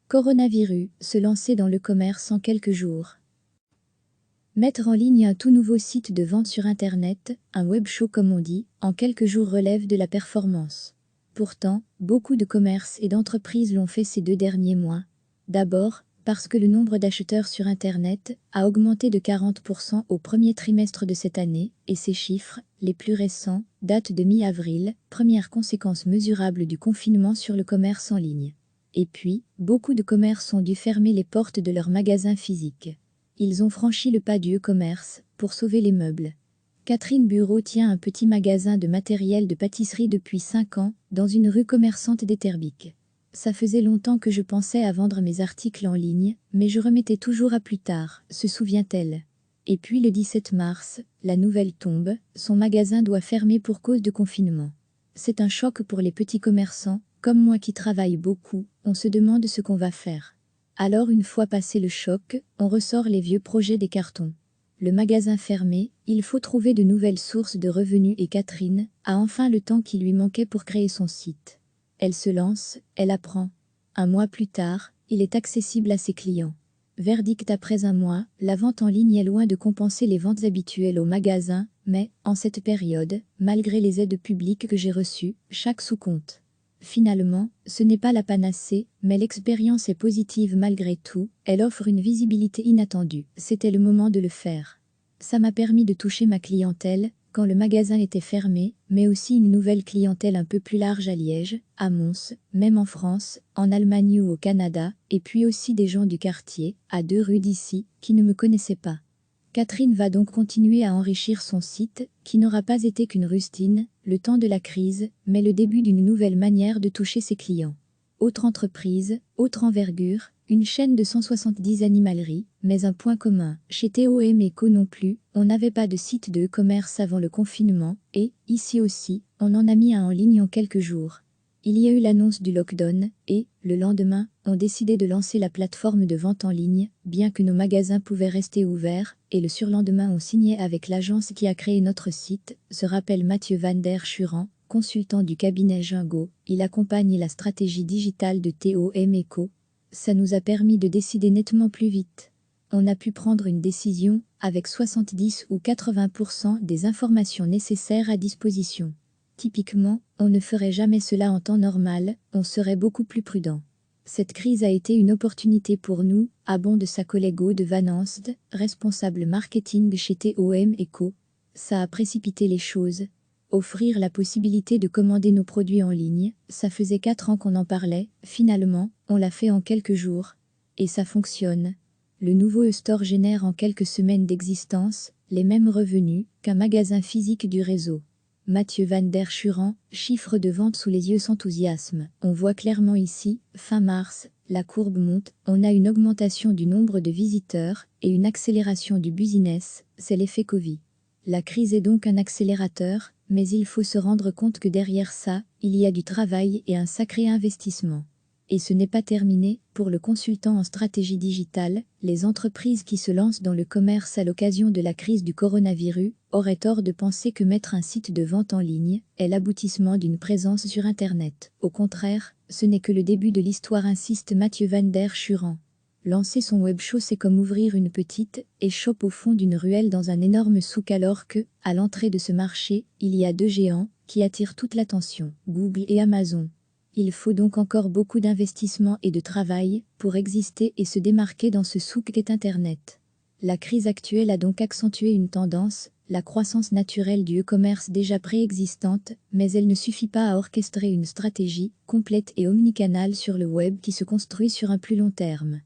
Coronavirus, se lancer dans le commerce en quelques jours. Mettre en ligne un tout nouveau site de vente sur Internet, un web show comme on dit, en quelques jours relève de la performance. Pourtant, beaucoup de commerces et d'entreprises l'ont fait ces 2 derniers mois. D'abord, parce que le nombre d'acheteurs sur Internet a augmenté de 40% au premier trimestre de cette année, et ces chiffres, les plus récents, datent de mi-avril, première conséquence mesurable du confinement sur le commerce en ligne. Et puis, beaucoup de commerces ont dû fermer les portes de leurs magasins physiques. Ils ont franchi le pas du e-commerce pour sauver les meubles. Catherine Bureau tient un petit magasin de matériel de pâtisserie depuis 5 ans, dans une rue commerçante d'Etterbeek. Ça faisait longtemps que je pensais à vendre mes articles en ligne, mais je remettais toujours à plus tard, se souvient-elle. Et puis le 17 mars, la nouvelle tombe, son magasin doit fermer pour cause de confinement. C'est un choc pour les petits commerçants, comme moi qui travaille beaucoup, on se demande ce qu'on va faire. Alors une fois passé le choc, on ressort les vieux projets des cartons. Le magasin fermé, il faut trouver de nouvelles sources de revenus et Catherine a enfin le temps qui lui manquait pour créer son site. Elle se lance, elle apprend. 1 mois plus tard, il est accessible à ses clients. Verdict après 1 mois, la vente en ligne est loin de compenser les ventes habituelles au magasin, mais, en cette période, malgré les aides publiques que j'ai reçues, chaque sou compte. Finalement, ce n'est pas la panacée, mais l'expérience est positive malgré tout, elle offre une visibilité inattendue, c'était le moment de le faire. Ça m'a permis de toucher ma clientèle, quand le magasin était fermé, mais aussi une nouvelle clientèle un peu plus large à Liège, à Mons, même en France, en Allemagne ou au Canada, et puis aussi des gens du quartier, à 2 rues d'ici, qui ne me connaissaient pas. Catherine va donc continuer à enrichir son site, qui n'aura pas été qu'une rustine, le temps de la crise, mais le début d'une nouvelle manière de toucher ses clients. Autre entreprise, autre envergure, une chaîne de 170 animaleries, mais un point commun, chez TOM & Co non plus, on n'avait pas de site de e-commerce avant le confinement, et, ici aussi, on en a mis un en ligne en quelques jours. Il y a eu l'annonce du lockdown, et, le lendemain, on décidait de lancer la plateforme de vente en ligne, bien que nos magasins pouvaient rester ouverts, et le surlendemain on signait avec l'agence qui a créé notre site, se rappelle Mathieu Van Der Schuren, consultant du cabinet Gingo, il accompagne la stratégie digitale de TOM & Co. Ça nous a permis de décider nettement plus vite. On a pu prendre une décision, avec 70 ou 80% des informations nécessaires à disposition. Typiquement, on ne ferait jamais cela en temps normal, on serait beaucoup plus prudent. Cette crise a été une opportunité pour nous, abonde sa collègue Aude Van Anst, responsable marketing chez TOM & Co. Ça a précipité les choses. Offrir la possibilité de commander nos produits en ligne, ça faisait 4 ans qu'on en parlait, finalement, on l'a fait en quelques jours. Et ça fonctionne. Le nouveau e-store génère en quelques semaines d'existence les mêmes revenus qu'un magasin physique du réseau. Mathieu Van Der Schuren, chiffre de vente sous les yeux s'enthousiasme. On voit clairement ici, fin mars, la courbe monte, on a une augmentation du nombre de visiteurs et une accélération du business, c'est l'effet Covid. La crise est donc un accélérateur, mais il faut se rendre compte que derrière ça, il y a du travail et un sacré investissement. Et ce n'est pas terminé, pour le consultant en stratégie digitale, les entreprises qui se lancent dans le commerce à l'occasion de la crise du coronavirus auraient tort de penser que mettre un site de vente en ligne est l'aboutissement d'une présence sur Internet. Au contraire, ce n'est que le début de l'histoire, insiste Mathieu Van Der Schuren. Lancer son web show, c'est comme ouvrir une petite échoppe au fond d'une ruelle dans un énorme souk, alors que, à l'entrée de ce marché, il y a 2 géants qui attirent toute l'attention, Google et Amazon. Il faut donc encore beaucoup d'investissement et de travail pour exister et se démarquer dans ce souk qu'est Internet. La crise actuelle a donc accentué une tendance, la croissance naturelle du e-commerce déjà préexistante, mais elle ne suffit pas à orchestrer une stratégie complète et omnicanale sur le web qui se construit sur un plus long terme.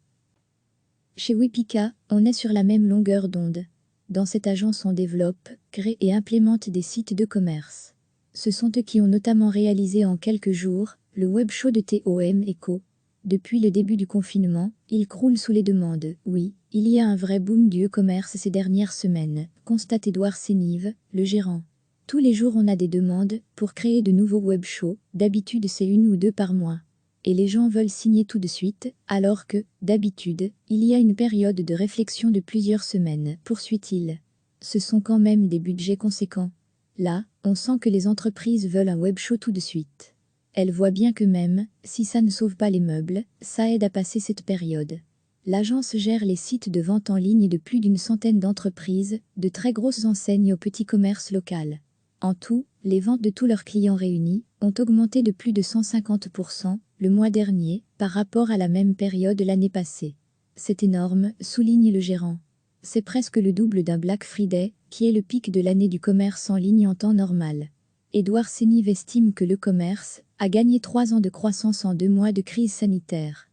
Chez Wipika, on est sur la même longueur d'onde. Dans cette agence, on développe, crée et implémente des sites de commerce. Ce sont eux qui ont notamment réalisé en quelques jours le web show de TOM & Co. Depuis le début du confinement, il croule sous les demandes. Oui, il y a un vrai boom du e-commerce ces dernières semaines, constate Édouard Sénive, le gérant. Tous les jours on a des demandes pour créer de nouveaux web shows, d'habitude c'est 1 ou 2 par mois. Et les gens veulent signer tout de suite, alors que, d'habitude, il y a une période de réflexion de plusieurs semaines, poursuit-il. Ce sont quand même des budgets conséquents. Là, on sent que les entreprises veulent un web show tout de suite. Elle voit bien que même si ça ne sauve pas les meubles, ça aide à passer cette période. L'agence gère les sites de vente en ligne de plus d'une centaine d'entreprises, de très grosses enseignes au petit commerce local. En tout, les ventes de tous leurs clients réunis ont augmenté de plus de 150% le mois dernier par rapport à la même période l'année passée. C'est énorme, souligne le gérant. C'est presque le double d'un Black Friday, qui est le pic de l'année du commerce en ligne en temps normal. Édouard Sénive estime que le commerce a gagné 3 ans de croissance en 2 mois de crise sanitaire.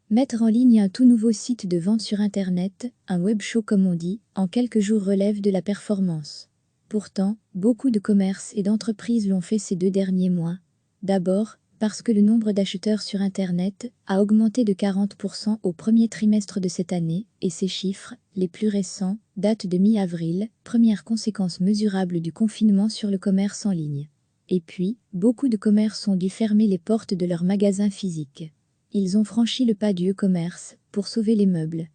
Mettre en ligne un tout nouveau site de vente sur Internet, un web show comme on dit, en quelques jours relève de la performance. Pourtant, beaucoup de commerces et d'entreprises l'ont fait ces 2 derniers mois. D'abord, parce que le nombre d'acheteurs sur Internet a augmenté de 40% au premier trimestre de cette année, et ces chiffres, les plus récents, datent de mi-avril, première conséquence mesurable du confinement sur le commerce en ligne. Et puis, beaucoup de commerces ont dû fermer les portes de leurs magasins physiques. Ils ont franchi le pas du e-commerce pour sauver les meubles.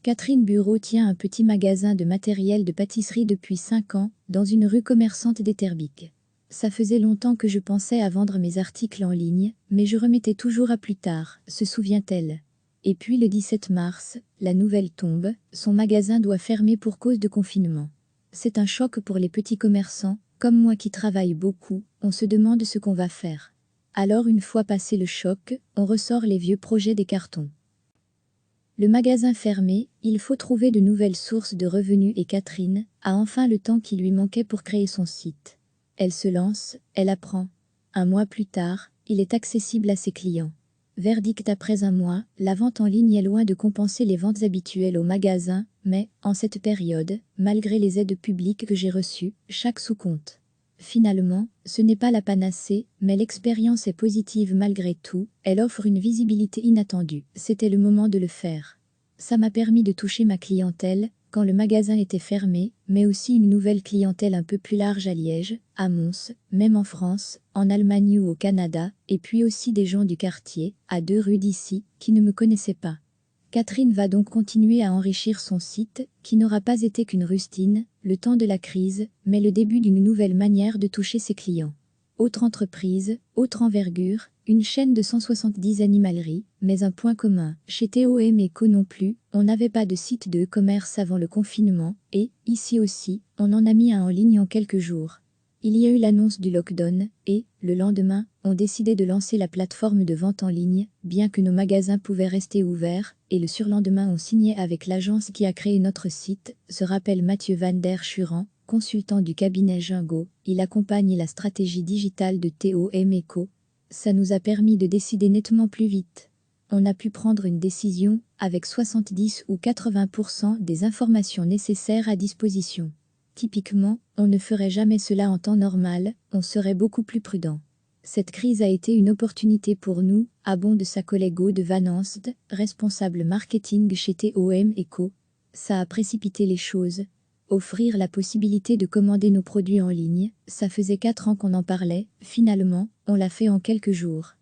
Catherine Bureau tient un petit magasin de matériel de pâtisserie depuis 5 ans, dans une rue commerçante d'Etterbeek. Ça faisait longtemps que je pensais à vendre mes articles en ligne, mais je remettais toujours à plus tard, se souvient-elle. Et puis le 17 mars, la nouvelle tombe, son magasin doit fermer pour cause de confinement. C'est un choc pour les petits commerçants, comme moi qui travaille beaucoup, on se demande ce qu'on va faire. Alors une fois passé le choc, on ressort les vieux projets des cartons. Le magasin fermé, il faut trouver de nouvelles sources de revenus et Catherine a enfin le temps qui lui manquait pour créer son site. Elle se lance, elle apprend. 1 mois plus tard, il est accessible à ses clients. Verdict après 1 mois, la vente en ligne est loin de compenser les ventes habituelles au magasin, mais, en cette période, malgré les aides publiques que j'ai reçues, chaque sou compte. Finalement, ce n'est pas la panacée, mais l'expérience est positive malgré tout, elle offre une visibilité inattendue. C'était le moment de le faire. Ça m'a permis de toucher ma clientèle, quand le magasin était fermé, mais aussi une nouvelle clientèle un peu plus large à Liège, à Mons, même en France, en Allemagne ou au Canada, et puis aussi des gens du quartier, à 2 rues d'ici, qui ne me connaissaient pas. Catherine va donc continuer à enrichir son site, qui n'aura pas été qu'une rustine, le temps de la crise, mais le début d'une nouvelle manière de toucher ses clients. Autre entreprise, autre envergure, une chaîne de 170 animaleries, mais un point commun, chez TOM & Co non plus, on n'avait pas de site de e-commerce avant le confinement, et, ici aussi, on en a mis un en ligne en quelques jours. Il y a eu l'annonce du lockdown, et, le lendemain, on décidait de lancer la plateforme de vente en ligne, bien que nos magasins pouvaient rester ouverts, et le surlendemain on signait avec l'agence qui a créé notre site, se rappelle Mathieu Van Der Schuren, consultant du cabinet Gingo, il accompagne la stratégie digitale de TOM & Co. Ça nous a permis de décider nettement plus vite. On a pu prendre une décision, avec 70 ou 80% des informations nécessaires à disposition. Typiquement, on ne ferait jamais cela en temps normal, on serait beaucoup plus prudent. Cette crise a été une opportunité pour nous, abonde sa collègue Aude Van Anst, responsable marketing chez TOM & Co. Ça a précipité les choses. Offrir la possibilité de commander nos produits en ligne, ça faisait 4 ans qu'on en parlait, finalement, on l'a fait en quelques jours.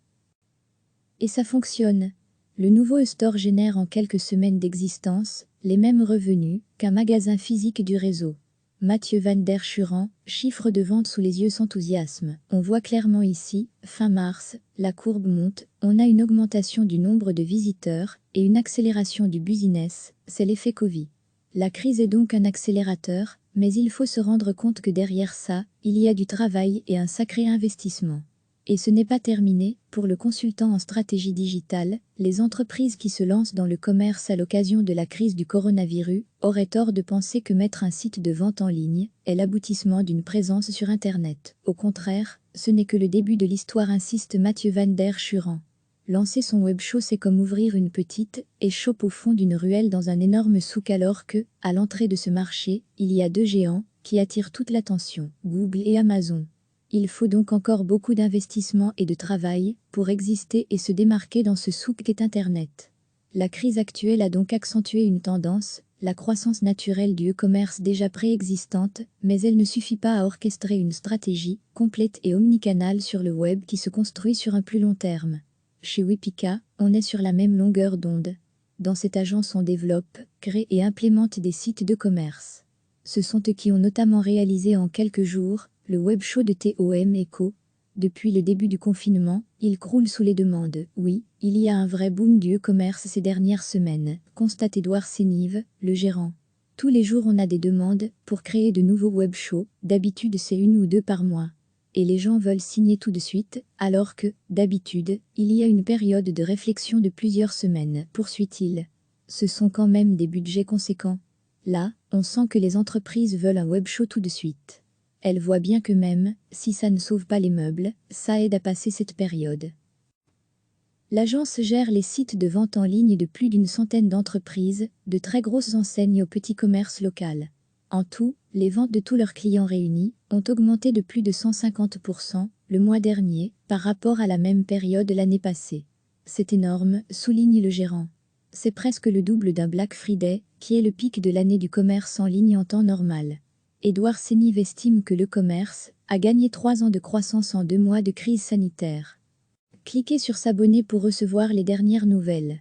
Et ça fonctionne. Le nouveau e-store génère en quelques semaines d'existence les mêmes revenus qu'un magasin physique du réseau. Mathieu Van Der Schuren, chiffre de vente sous les yeux sans enthousiasme. On voit clairement ici, fin mars, la courbe monte, on a une augmentation du nombre de visiteurs et une accélération du business, c'est l'effet Covid. La crise est donc un accélérateur, mais il faut se rendre compte que derrière ça, il y a du travail et un sacré investissement. Et ce n'est pas terminé, pour le consultant en stratégie digitale, les entreprises qui se lancent dans le commerce à l'occasion de la crise du coronavirus auraient tort de penser que mettre un site de vente en ligne est l'aboutissement d'une présence sur Internet. Au contraire, ce n'est que le début de l'histoire, insiste Mathieu Van Der Schuren. Lancer son web show, c'est comme ouvrir une petite échoppe au fond d'une ruelle dans un énorme souk, alors que, à l'entrée de ce marché, il y a 2 géants qui attirent toute l'attention, Google et Amazon. Il faut donc encore beaucoup d'investissement et de travail pour exister et se démarquer dans ce souk qu'est Internet. La crise actuelle a donc accentué une tendance, la croissance naturelle du e-commerce déjà préexistante, mais elle ne suffit pas à orchestrer une stratégie complète et omnicanale sur le web qui se construit sur un plus long terme. Chez Wipika, on est sur la même longueur d'onde. Dans cette agence, on développe, crée et implémente des sites de commerce. Ce sont eux qui ont notamment réalisé en quelques jours le web show de TOM & Co. Depuis le début du confinement, il croule sous les demandes. Oui, il y a un vrai boom du e-commerce ces dernières semaines, constate Édouard Sénive, le gérant. Tous les jours on a des demandes pour créer de nouveaux web shows, d'habitude c'est 1 ou 2 par mois. Et les gens veulent signer tout de suite, alors que, d'habitude, il y a une période de réflexion de plusieurs semaines, poursuit-il. Ce sont quand même des budgets conséquents. Là, on sent que les entreprises veulent un web show tout de suite. Elles voient bien que même, si ça ne sauve pas les meubles, ça aide à passer cette période. L'agence gère les sites de vente en ligne de plus d'une centaine d'entreprises, de très grosses enseignes au petit commerce local. En tout, les ventes de tous leurs clients réunis ont augmenté de plus de 150% le mois dernier par rapport à la même période l'année passée. C'est énorme, souligne le gérant. C'est presque le double d'un Black Friday, qui est le pic de l'année du commerce en ligne en temps normal. Édouard Sénive estime que le commerce a gagné 3 ans de croissance en 2 mois de crise sanitaire. Cliquez sur s'abonner pour recevoir les dernières nouvelles.